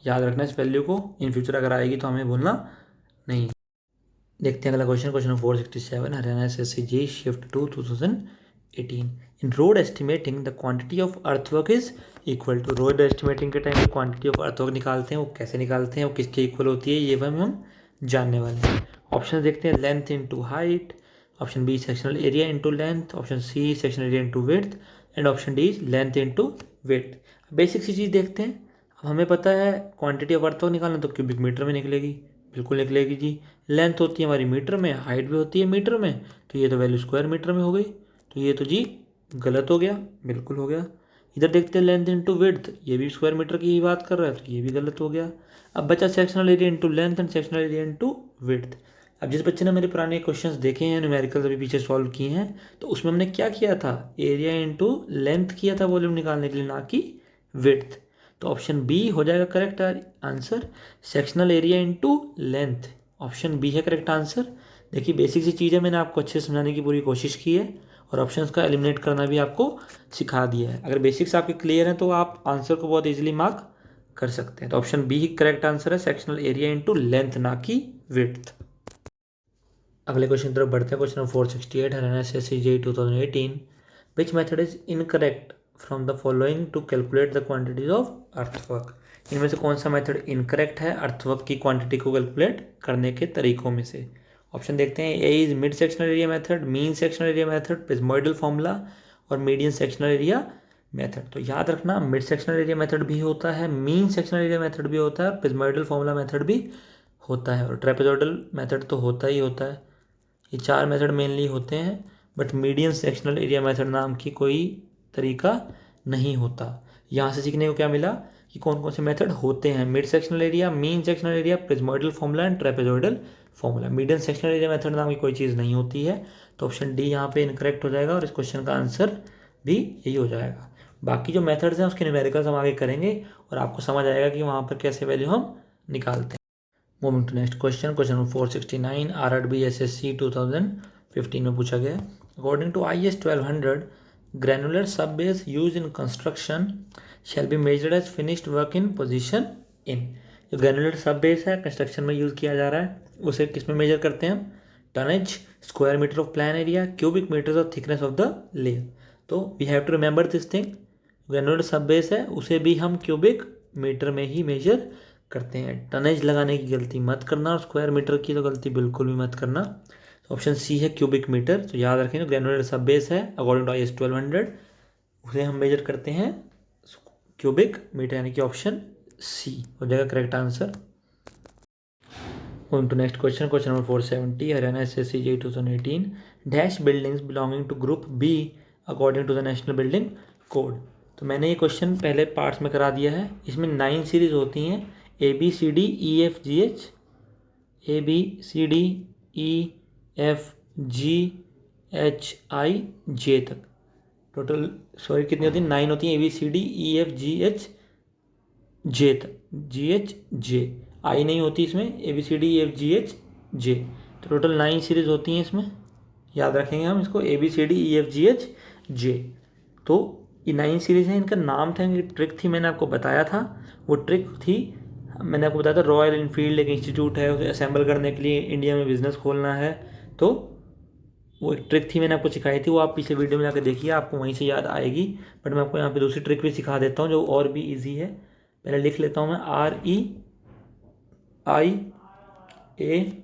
याद रखना इस वैल्यू को, इन फ्यूचर अगर आएगी तो हमें भूलना नहीं। देखते हैं अगला question, question 467, Haryana SSC JEE shift 2 2018। In road estimating the quantity of earthwork is equal to. Road estimating के टाइम क्वांटिटी ऑफ अर्थवर्क निकालते हैं, वो कैसे निकालते हैं, वो किसके इक्वल होती है, ये हम जानने वाले हैं। ऑप्शन देखते हैं, length into height, option B sectional area into length, option C sectional area into width, and option D length into width. Basic सी चीज़ देखते हैं। अब हमें पता है क्वांटिटी ऑफ अर्थवर्क निकालना तो क्यूबिक मीटर में निकलेगी, बिल्कुल निकलेगी जी। लेंथ होती है हमारी मीटर में, हाइट भी होती है मीटर में, तो ये तो वैल्यू स्क्वायर मीटर में हो गई, तो ये तो जी गलत हो गया, बिल्कुल हो गया। इधर देखते हैं लेंथ इंटू विड्थ, ये भी स्क्वायर मीटर की ही बात कर रहा है, तो ये भी गलत हो गया। अब बचा sectional area into length and sectional area into width. अब जिस बच्चे ने मेरे पुराने क्वेश्चंस देखे हैं, न्यूमेरिकल्स अभी पीछे सॉल्व किए हैं, तो उसमें हमने क्या किया था, एरिया इंटू लेंथ किया था वॉल्यूम निकालने के लिए, ना कि विड्थ। तो ऑप्शन बी हो जाएगा correct answer, sectional area into length. Option B है करेक्ट आंसर। देखिए बेसिक सी चीज़ है, मैंने आपको अच्छे से समझाने की पूरी कोशिश की है और ऑप्शंस का एलिमिनेट करना भी आपको सिखा दिया है। अगर बेसिक्स आपके क्लियर हैं तो आप आंसर को बहुत इजीली मार्क कर सकते हैं। तो ऑप्शन बी ही करेक्ट आंसर है, सेक्शनल एरिया इंटू लेंथ, ना कि विड्थ। अगले क्वेश्चन की तरफ बढ़ते हैं, question 468, Haryana SSC JEE 2018। Which method is incorrect from the following to calculate the quantities of earthwork. इनमें से कौन सा मेथड इनकरेक्ट है अर्थवर्क की क्वांटिटी को कैलकुलेट करने के तरीकों में से? ऑप्शन देखते हैं। A is mid sectional area method, mean sectional area method, प्रिज्मोइडल formula और मीडियन सेक्शनल एरिया मेथड। तो याद रखना, मिड सेक्शनल एरिया मेथड भी होता है, मीन सेक्शनल एरिया मेथड भी होता है, प्रिज्मोइडल फॉर्मूला मेथड भी होता है, और ट्रेपेजोइडल मेथड तो होता ही होता है। ये चार मेथड मेनली होते हैं, but median sectional area method नाम की कोई तरीका नहीं होता। यहाँ से सीखने को क्या मिला कि कौन कौन से मेथड होते हैं? Mid sectional area, mean sectional area, prismoidal formula and trapezoidal formula. Median sectional area method नाम की कोई चीज़ नहीं होती है, तो ऑप्शन डी यहाँ पे इनकरेक्ट हो जाएगा और इस क्वेश्चन का आंसर भी यही हो जाएगा। बाकी जो मेथड्स हैं उसके न्यूमेरिकल्स हम आगे करेंगे और आपको समझ आएगा कि वहाँ पर कैसे वैल्यू हम निकालते हैं। Moving to next question, question number 469 RRB SSC 2015 में पूछा गया है। According to IS 1200 granular sub base use in construction shall be measured as finished work in position in. जो ग्रैनुलर सब बेस है कंस्ट्रक्शन में यूज किया जा रहा है, उसे किस में मेजर करते हैं हम? Tonnage, square metre of plan area, cubic metres of thickness of the layer. तो we have to remember this thing, granular sub base है उसे भी हम क्यूबिक मीटर में ही मेजर करते हैं। टनेज लगाने की गलती मत करना और स्क्वायर मीटर की तो गलती बिल्कुल भी मत करना। तो ऑप्शन सी है क्यूबिक मीटर। तो याद रखें, ग्रैनुलर सब बेस है अकॉर्डिंग टू IS 1200 उसे हम मेजर करते हैं क्यूबिक मीटर, यानी कि ऑप्शन सी हो जाएगा correct answer. Moving to next question, question number 470 Haryana SSC JEE 2018 dash buildings belonging to group B according to the national building code. तो मैंने ये क्वेश्चन पहले पार्ट्स में करा दिया है। इसमें 9 सीरीज होती हैं, ABCDEFGH, ABCDEFGHIJ तक टोटल, सॉरी कितनी होती है? 9 होती हैं, ABCDEFGHJ तक, GHJ आई नहीं होती इसमें, ABCDEFGHJ। तो टोटल 9 सीरीज होती हैं इसमें, याद रखेंगे हम इसको ABCDEFGHJ। तो ये 9 सीरीज हैं, इनका नाम था, इनकी ट्रिक थी, मैंने आपको बताया था। वो ट्रिक थी, मैंने आपको बताया था रॉयल इनफील्ड एक इंस्टीट्यूट है, उसे असेंबल करने के लिए इंडिया में बिजनेस खोलना है, तो वो एक ट्रिक थी मैंने आपको सिखाई थी, वो आप पिछले वीडियो में जाकर देखिए, आपको वहीं से याद आएगी। बट मैं आपको यहाँ पे दूसरी ट्रिक भी सिखा देता हूँ जो और भी ईजी है। पहले लिख लेता हूँ मैं, REIABMISH,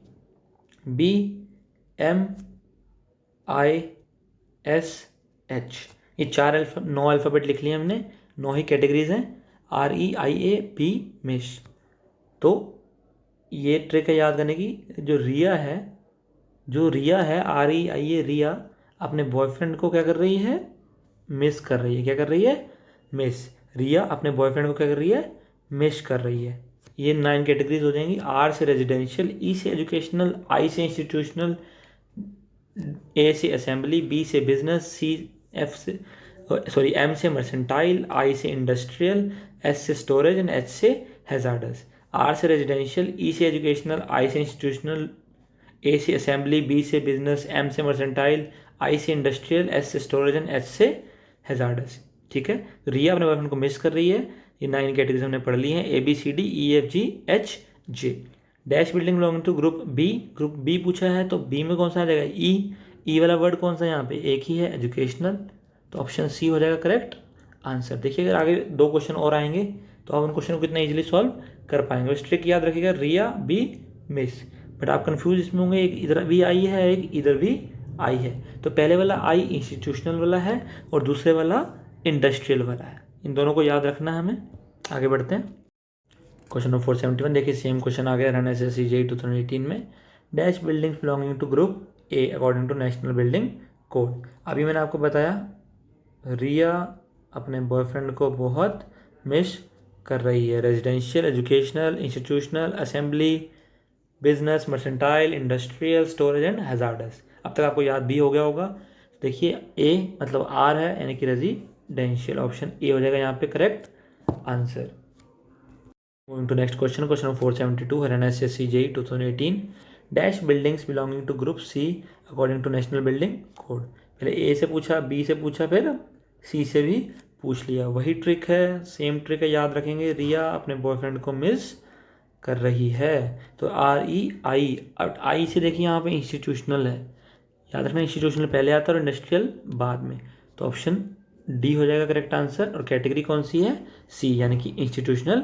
ये 9 अल्फ़ाबेट लिख लिए हमने, 9 ही कैटेगरीज हैं, REIAB मिश। तो ये ट्रिक है याद करने की। जो रिया है REIA रिया अपने बॉयफ्रेंड को क्या कर रही है? मिस कर रही है। क्या कर रही है? मिस। रिया अपने बॉयफ्रेंड को क्या कर रही है? मिस कर रही है। ये 9 कैटेगरीज हो जाएंगी। R से रेजिडेंशियल, E से एजुकेशनल, I से इंस्टीट्यूशनल, A से असेंबली, B से बिजनेस, M से मर्सेंटाइल, I से इंडस्ट्रियल, S से स्टोरेज एंड H से हैजार्डस। R से रेजिडेंशियल, E से एजुकेशनल, I से इंस्टीट्यूशनल, A से असेंबली, B से बिजनेस, M से मर्सेंटाइल, I से इंडस्ट्रियल, S से स्टोरेज एंड H से हैजार्डस। ठीक है, रिया अपने बॉयफ्रेंड को मिस कर रही है। ये 9 कैटेगरीज हमने पढ़ ली हैं, ABCDEFGHJ। Dash building belonging to group B, group B पूछा है, तो बी में कौन सा आ जाएगा? ई वाला वर्ड कौन सा यहाँ पे? एक ही है, एजुकेशनल। तो ऑप्शन सी हो जाएगा करेक्ट आंसर। देखिए अगर आगे 2 क्वेश्चन और आएंगे तो आप उन क्वेश्चन को कितना इजीली सॉल्व कर पाएंगे। ट्रिक याद रखिएगा, रिया बी मिस। बट आप कंफ्यूज इसमें होंगे, एक इधर भी आई है, एक इधर भी आई है। तो पहले वाला आई इंस्टीट्यूशनल वाला है और दूसरे वाला इंडस्ट्रियल वाला है। इन दोनों को याद रखना है हमें। आगे बढ़ते हैं, क्वेश्चन नंबर 471। देखिए सेम क्वेश्चन आ गया हरियाणा SSC JEE 2018 में। Dash buildings belonging to group A according to national building code. अभी मैंने आपको बताया रिया अपने बॉयफ्रेंड को बहुत मिस कर रही है। Residential, educational, institutional, assembly, business, mercantile, industrial, storage and hazards. अब तक आपको याद भी हो गया होगा। देखिए ए मतलब R है, यानी कि रेजिडेंशियल। ऑप्शन ए हो जाएगा यहाँ पे correct answer. Moving to next question, question number 472 Haryana SSC JEE 2018 dash buildings belonging to group C according to national building code. पहले ए से पूछा, बी से पूछा, फिर सी से भी पूछ लिया। वही ट्रिक है, सेम ट्रिक है, याद रखेंगे। रिया अपने बॉयफ्रेंड को मिस कर रही है, तो REI। अब आई से देखिए यहाँ पे इंस्टीट्यूशनल है, याद रखना इंस्टीट्यूशनल पहले आता है और इंडस्ट्रियल बाद में। तो ऑप्शन डी हो जाएगा करेक्ट आंसर। और कैटेगरी कौन सी है? सी, यानी कि इंस्टीट्यूशनल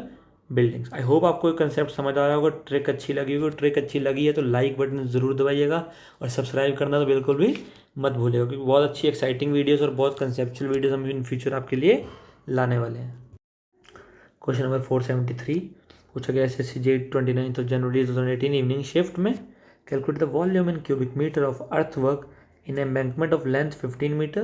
बिल्डिंग्स। आई होप आपको कंसेप्ट समझ आ रहा होगा, ट्रिक अच्छी लगी होगी। ट्रिक अच्छी लगी है तो लाइक बटन ज़रूर दबाइएगा और सब्सक्राइब करना तो बिल्कुल भी मत भूलिएगा, क्योंकि बहुत अच्छी एक्साइटिंग वीडियोस और बहुत कंसेप्चुअल वीडियोस हम इन फ्यूचर आपके लिए लाने वाले हैं। क्वेश्चन नंबर 473 पूछा गया SSC JEE 29 जनवरी 2018 इवनिंग शिफ्ट में। Calculate the volume in cubic metre of earth work in embankment of length 15 metre,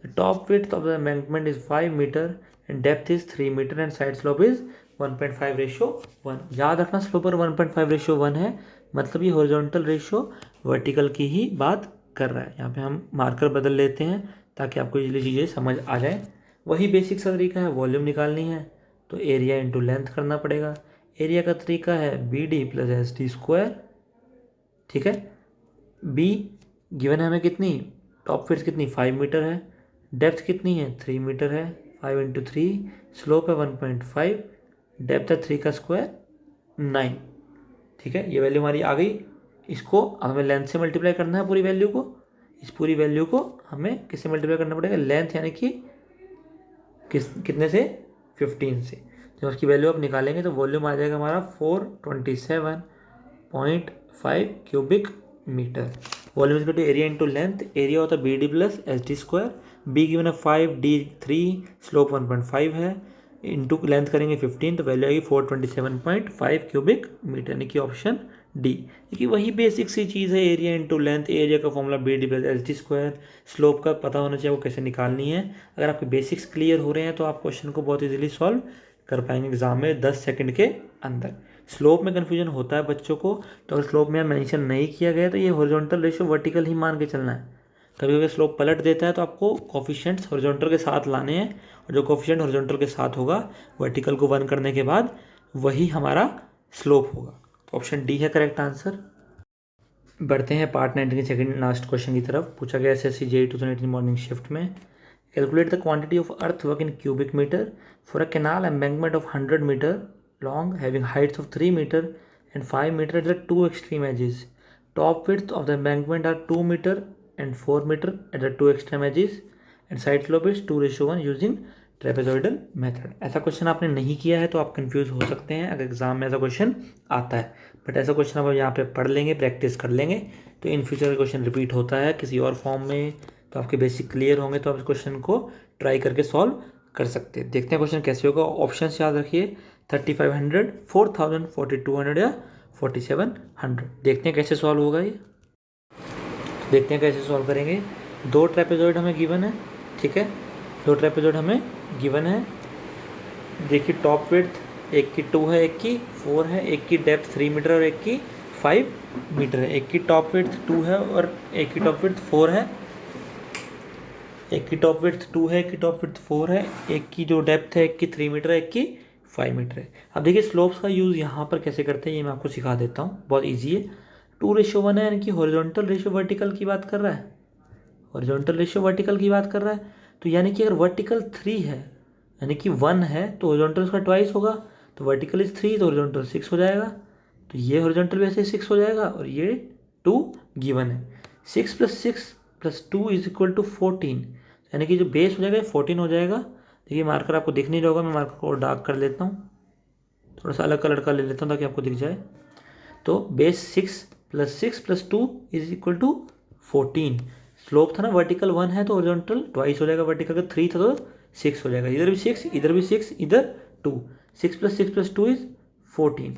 the top width of the embankment is 5 metre and depth is 3 metre and side slope is 1.5:1। याद रखना slope पर 1.5:1 है, मतलब ये horizontal ratio vertical की ही बात कर रहा है। यहाँ पे हम मार्कर बदल लेते हैं ताकि आपको इजीली चीज़ें समझ आ जाए। वही बेसिक सा तरीका है, वॉल्यूम निकालनी है तो एरिया इंटू लेंथ करना पड़ेगा। एरिया का तरीका है BD + SD स्क्वायर, ठीक है। बी गिवन है हमें कितनी, टॉप विड्थ कितनी 5 मीटर है, डेप्थ कितनी है 3 मीटर है, 5 × 3, स्लोप है 1.5, डेप्थ है 3 का स्क्वायर 9, ठीक है। ये वैल्यू हमारी आ गई। इसको हमें लेंथ से मल्टीप्लाई करना है पूरी वैल्यू को। इस पूरी वैल्यू को हमें किससे मल्टीप्लाई करना पड़ेगा, लेंथ यानी कि कितने से 15 से। जब उसकी वैल्यू आप निकालेंगे तो वॉल्यूम आ जाएगा हमारा 427.5 cubic metre. Volume is to area into length, area होता है BD + SD square. B given है 5, D 3, स्लोप 1.5 है, इंटू लेंथ करेंगे 15 तो वैल्यू आएगी 427.5 क्यूबिक मीटर, यानी कि ऑप्शन डी। क्योंकि वही बेसिक सी चीज़ है, एरिया इंटू लेंथ। एरिया का formula BD + SD square, slope का पता होना चाहिए वो कैसे निकालनी है। अगर आपके बेसिक्स क्लियर हो रहे हैं तो आप क्वेश्चन को बहुत इजीली सॉल्व कर पाएंगे एग्जाम में 10 सेकंड के अंदर। स्लोप में कन्फ्यूजन होता है बच्चों को, तो अगर स्लोप में मेंशन नहीं किया गया तो ये हॉरिजॉन्टल रेशियो वर्टिकल ही मान के चलना है। कभी कभी स्लोप पलट देता है तो आपको कोफिशिएंट्स हॉरिजॉन्टल के साथ लाने हैं, और जो कोफिशिएंट हॉरिजॉन्टल के साथ होगा वर्टिकल को 1 करने के बाद वही हमारा स्लोप होगा। तो ऑप्शन डी है करेक्ट आंसर। बढ़ते हैं पार्ट 9 के सेकंड लास्ट क्वेश्चन की तरफ। पूछा गया SSC JEE 2018 मॉर्निंग शिफ्ट में। Calculate the quantity of earth work in cubic metre for a canal embankment of 100 metre long having heights of 3 meter and 5 meter at the two extreme edges. Top width of the embankment are 2 meter and 4 meter at the two extreme edges and side slope is 2:1 using trapezoidal method. ऐसा question आपने नहीं किया है तो आप confuse हो सकते हैं अगर एग्जाम में ऐसा क्वेश्चन आता है, बट ऐसा क्वेश्चन आप यहाँ पे पढ़ लेंगे, प्रैक्टिस कर लेंगे तो इन फ्यूचर क्वेश्चन रिपीट होता है किसी और फॉर्म में, तो आपके बेसिक क्लियर होंगे तो आप इस क्वेश्चन को ट्राई करके सॉल्व कर सकते हैं। देखते हैं क्वेश्चन कैसे होगा। ऑप्शन याद रखिए 3500, 4000, 4200 या 4700। देखते हैं कैसे सॉल्व होगा ये, देखते हैं कैसे सॉल्व करेंगे। दो ट्रेपेजॉइड हमें गिवन है, ठीक है, दो ट्रेपेजॉइड हमें गिवन है। देखिए टॉप विड्थ एक की 2 है, एक की 4 है, एक की डेप्थ 3 मीटर और एक की 5 मीटर है। एक की टॉप विड्थ 2 है और एक की टॉप विड्थ 4 है, एक की टॉप विड्थ 2 है, एक की टॉप विड्थ 4 है, एक की जो डेप्थ है एक की 3 मीटर है, एक की 5 मीटर है। अब देखिए स्लोप्स का यूज़ यहाँ पर कैसे करते हैं ये मैं आपको सिखा देता हूँ, बहुत ईजी है। 2:1 है, यानी कि हॉरिजॉन्टल रेशियो वर्टिकल की बात कर रहा है, हॉरिजॉन्टल रेशियो वर्टिकल की बात कर रहा है। तो यानी कि अगर वर्टिकल 3 है यानी कि 1 है तो हॉरिजॉन्टल उसका ट्वाइस होगा, तो वर्टिकल इज 3 तो हॉरिजॉन्टल 6 हो जाएगा। तो ये हॉरिजॉन्टल वैसे 6 हो जाएगा और ये 2 गिवन है। 6 + 6 + 2 = 14, यानी कि जो बेस हो जाएगा 14 हो जाएगा। देखिए मार्कर आपको दिख नहीं रहा होगा, मैं मार्कर को और डार्क कर लेता हूँ, थोड़ा सा अलग कलर का ले लेता हूँ ताकि आपको दिख जाए। तो बेस 6 + 6 + 2 = 14। स्लोप था ना वर्टिकल 1 है तो हॉरिजॉन्टल ट्वाइस हो जाएगा, वर्टिकल का 3 था तो 6 हो जाएगा। इधर भी 6, इधर भी 6, इधर 2, 6 + 6 + 2 = 14।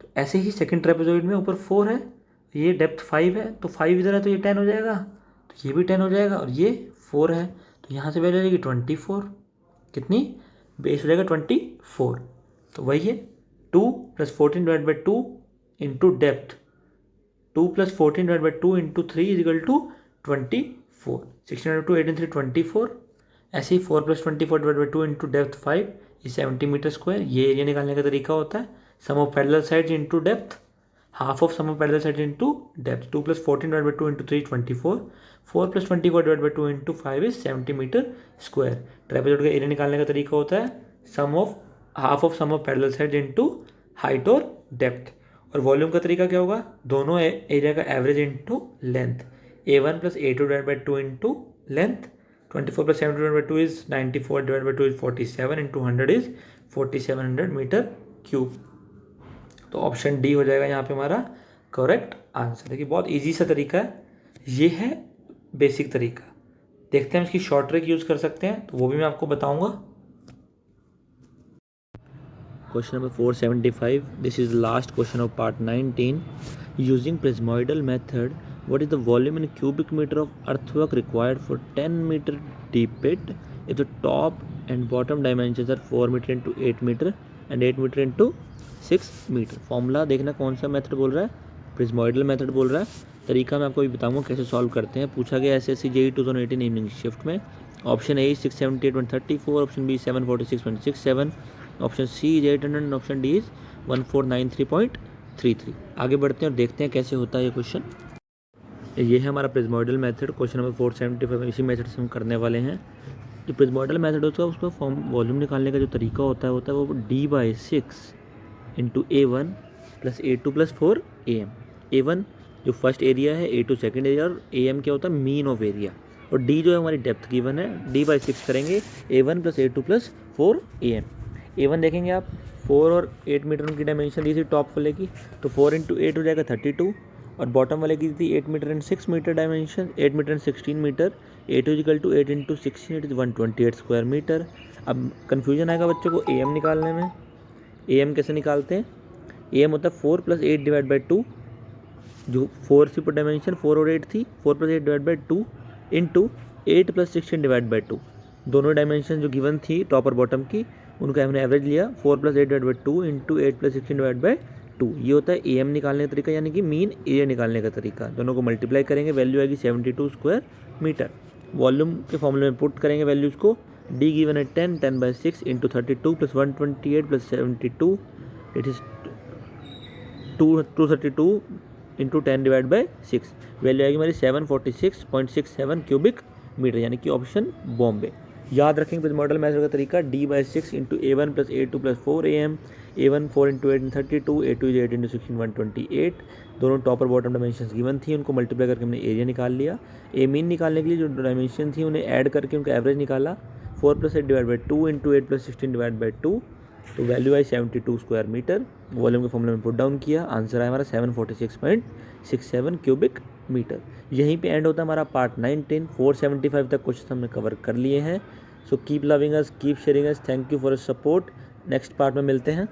तो ऐसे ही सेकंड ट्रेपेजॉइड में ऊपर 4 है, ये डेप्थ 5 है तो 5 इधर है तो ये 10 हो जाएगा, तो ये भी 10 हो जाएगा, और ये 4 है तो यहाँ से वैल्यू आ जाएगी 24। कितनी बेस हो जाएगा 24, तो वही है 2 + 14 / 2 इंटू डेप्थ, 2 + 14 / 2 इंटू 3 = 24। 16 × 2 18 3 24। ऐसे ही 4 + 24 / 2 इंटू डेप्थ 5 ये 70 मीटर स्क्वायर। ये एरिया निकालने का तरीका होता है sum of parallel sides into depth, half of sum of parallel sides into depth. 2 + 14 / 2 into 3 24, 4 + 24 / 2 into 5 is 70 metre square. Trapezoid का एरिया निकालने का तरीका होता है sum of half of sum of parallel sides into height और depth. और volume का तरीका क्या होगा, दोनों एरिया का average into length. A1 + A2 / 2 into length. 24 + 70 / 2 is 94 / 2 is 47 into 100 is 4700 metre cube. तो ऑप्शन डी हो जाएगा यहाँ पे हमारा करेक्ट आंसर। देखिए बहुत इजी सा तरीका है, ये है बेसिक तरीका। देखते हैं हम इसकी शॉर्ट ट्रिक यूज़ कर सकते हैं, तो वो भी मैं आपको बताऊंगा। Question number 475, this is last question of part 19। Using prismoidal method, what is the volume in cubic meter of earthwork required for 10 meter deep pit if the top and bottom dimensions are 4 meter into 8 meter and 8 meter into 6 meter। Formula देखना कौन सा method बोल रहा है, प्रिज्मोइडल method बोल रहा है। तरीका मैं आपको भी बताऊंगा कैसे सॉल्व करते हैं। पूछा गया SSC JEE 2018 इवनिंग शिफ्ट में। Option A 678.34, option B 746.67, option C is 800, option D is 1493.33। आगे बढ़ते हैं और देखते हैं कैसे होता है ये क्वेश्चन। ये है हमारा प्रिज्मोइडल मेथड, क्वेश्चन नंबर 475 इसी मेथड से हम करने वाले हैं। जो प्रिज्मोइडल मेथड होता है उसका फॉर्म वॉल्यूम निकालने का जो तरीका होता है वो D/6 into A1 plus A2 plus 4 AM। A1 जो फर्स्ट एरिया है, A2 सेकेंड एरिया, और AM क्या होता है मीन ऑफ एरिया, और D जो है हमारी डेप्थ गिवन है। D/6 करेंगे A1 plus A2 plus 4 AM। A1 देखेंगे आप 4 और 8 मीटर की डायमेंशन दी थी टॉप वाले की, तो 4 इंटू 8 हो जाएगा 32, और बॉटम वाले की थी 8 metre and 6 metre dimension, 8 metre and 16 metre. A2 equal to 8 into 16 it is 128 square metre. अब कन्फ्यूजन आएगा बच्चों को AM निकालने में। AM कैसे निकालते हैं, AM होता है 4 प्लस 8 डिवाइड बाई 2, जो 4 सी पर डायमेंशन 4 और 8 थी, 4 plus 8 divide by 2 into 8 plus 16 divide by 2। दोनों डायमेंशन जो गिवन थी टॉप और बॉटम की, उनका हमने एवरेज लिया 4 plus 8 divide by 2 into 8 plus 16 divide by 2। ये होता है AM निकालने का तरीका, यानी कि मीन एरिया निकालने का तरीका। दोनों को मल्टीप्लाई करेंगे, वैल्यू आएगी 72 स्क्वायर मीटर। वॉल्यूम के फॉर्मूले में पुट करेंगे वैल्यूज़ को। D गिवन है 10/6 into 32 plus 128 plus 72, it is 232 into 10 divide by 6। Value आएगी हमारी 746.67 क्यूबिक मीटर, यानी कि ऑप्शन बॉम्बे। याद रखेंगे प्रिज्मोइडल मेथड का तरीका D/6 into A1 plus A2 plus 4 AM। A1 4 into 8 32, A2 8 into 16 128। दोनों टॉप और बॉटम डायमेंशन गिवन थी, उनको मल्टीप्लाई करके हमने एरिया निकाल लिया। ए मीन निकालने के लिए जो डायमेंशन थी उन्हें ऐड करके उनका एवरेज निकाला, 4 plus 8 divide by 2 into 8 plus 16 divide by 2, तो वैल्यू आई 72 स्क्वायर मीटर। वॉल्यूम के फॉर्मूले में पुट डाउन किया, आंसर आया हमारा 746.67 क्यूबिक मीटर। यहीं पे एंड होता है हमारा पार्ट 19। 475 तक क्वेश्चन हमने कवर कर लिए हैं। So keep loving us, keep sharing us, thank you for support. Next part में मिलते हैं।